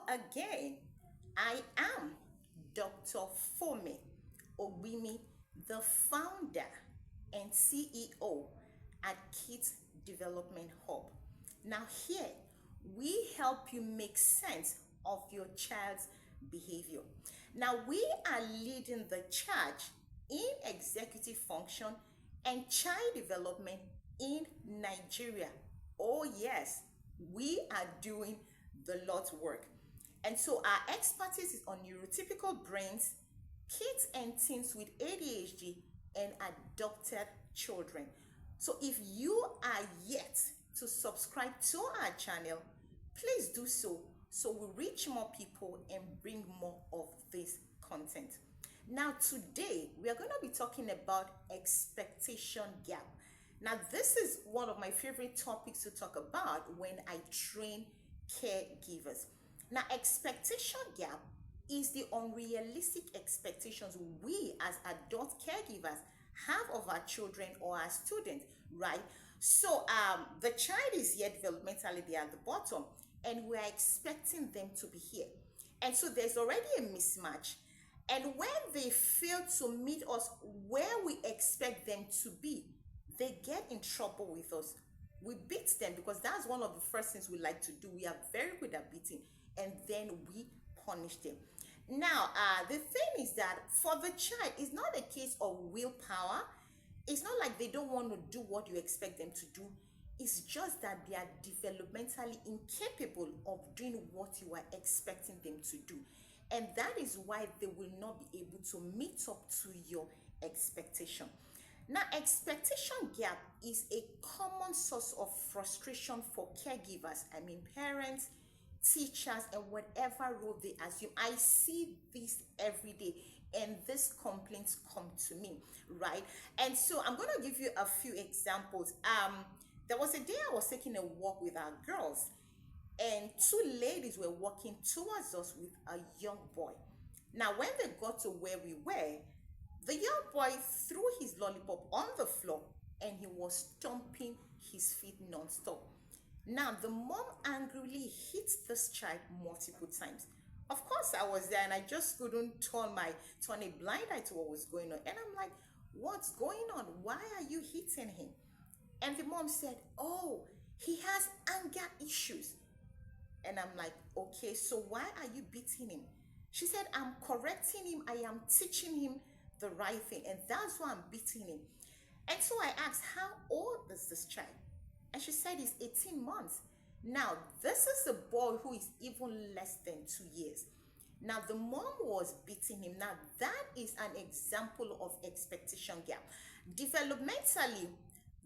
again. I am Dr. Fome Ogbimi, the founder and CEO at Kids Development Hub. Now, here we help you make sense of your child's behavior. Now, we are leading the charge in executive function and child development in Nigeria. Oh, yes, we are doing the Lord's work. And so our expertise is on neurotypical brains, kids and teens with ADHD, and adopted children. So if you are yet to subscribe to our channel, please do so we reach more people and bring more of this content. Now, today we are going to be talking about expectation gap. Now, this is one of my favorite topics to talk about when I train caregivers. Now, expectation gap is the unrealistic expectations we as adult caregivers have of our children or our students, right? So the child is here developmentally, they are at the bottom, and we are expecting them to be here. And so there's already a mismatch. And when they fail to meet us where we expect them to be, they get in trouble with us. We beat them because that's one of the first things we like to do. We are very good at beating, and then we punish them. Now, the thing is that for the child, it's not a case of willpower. It's not like they don't want to do what you expect them to do. It's just that they are developmentally incapable of doing what you are expecting them to do. And that is why they will not be able to meet up to your expectation. Now, expectation gap is a common source of frustration for caregivers. I mean, parents, teachers, and whatever role they assume. I see this every day, and these complaints come to me, right? And so I'm going to give you a few examples. There was a day I was taking a walk with our girls, and two ladies were walking towards us with a young boy. Now, when they got to where we were, the young boy threw his lollipop on the floor and he was stomping his feet non-stop. Now, the mom angrily hit this child multiple times. Of course, I was there and I just couldn't turn a blind eye to what was going on. And I'm like, what's going on? Why are you hitting him? And the mom said, oh, he has anger issues. And I'm like, okay, so why are you beating him? She said, I'm correcting him. I am teaching him the right thing. And that's why I'm beating him. And so I asked, how old is this child? And she said he's 18 months. Now, this is a boy who is even less than 2 years. Now, the mom was beating him. Now, that is an example of expectation gap. Developmentally,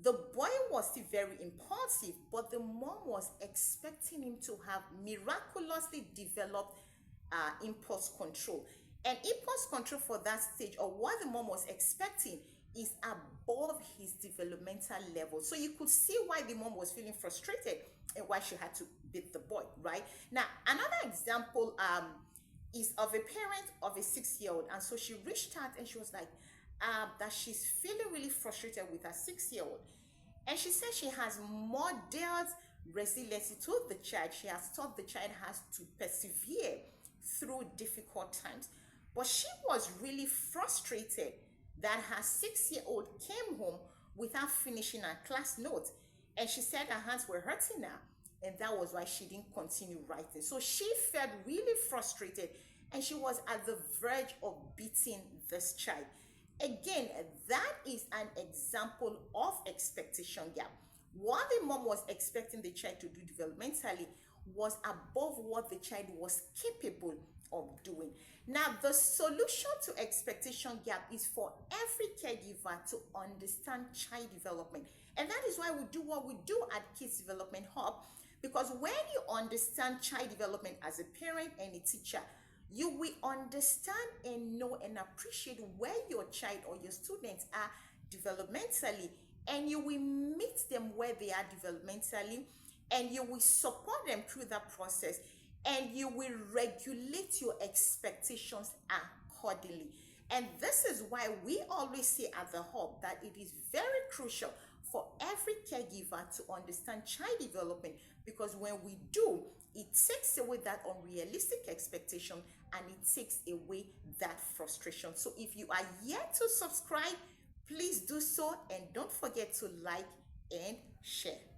the boy was still very impulsive, but the mom was expecting him to have miraculously developed impulse control. And impulse control for that stage, or what the mom was expecting, is above his developmental level. So you could see why the mom was feeling frustrated and why she had to beat the boy, right? Now, another example is of a parent of a 6-year-old. And so she reached out and she was like, that she's feeling really frustrated with her 6-year-old. And she said she has modeled resiliency to the child. She has taught the child has to persevere through difficult times. But she was really frustrated that her 6-year-old came home without finishing her class note. And she said her hands were hurting her. And that was why she didn't continue writing. So she felt really frustrated and she was at the verge of beating this child. Again, that is an example of expectation gap. What the mom was expecting the child to do developmentally was above what the child was capable of doing. Now, the solution to expectation gap is for every caregiver to understand child development. And that is why we do what we do at Kids Development Hub, because when you understand child development as a parent and a teacher, you will understand and know and appreciate where your child or your students are developmentally, and you will meet them where they are developmentally, and you will support them through that process, and you will regulate your expectations accordingly. And this is why we always say at the Hub that it is very crucial for every caregiver to understand child development, because when we do, It takes away that unrealistic expectation and it takes away that frustration. So if you are yet to subscribe, please do so and don't forget to like and share.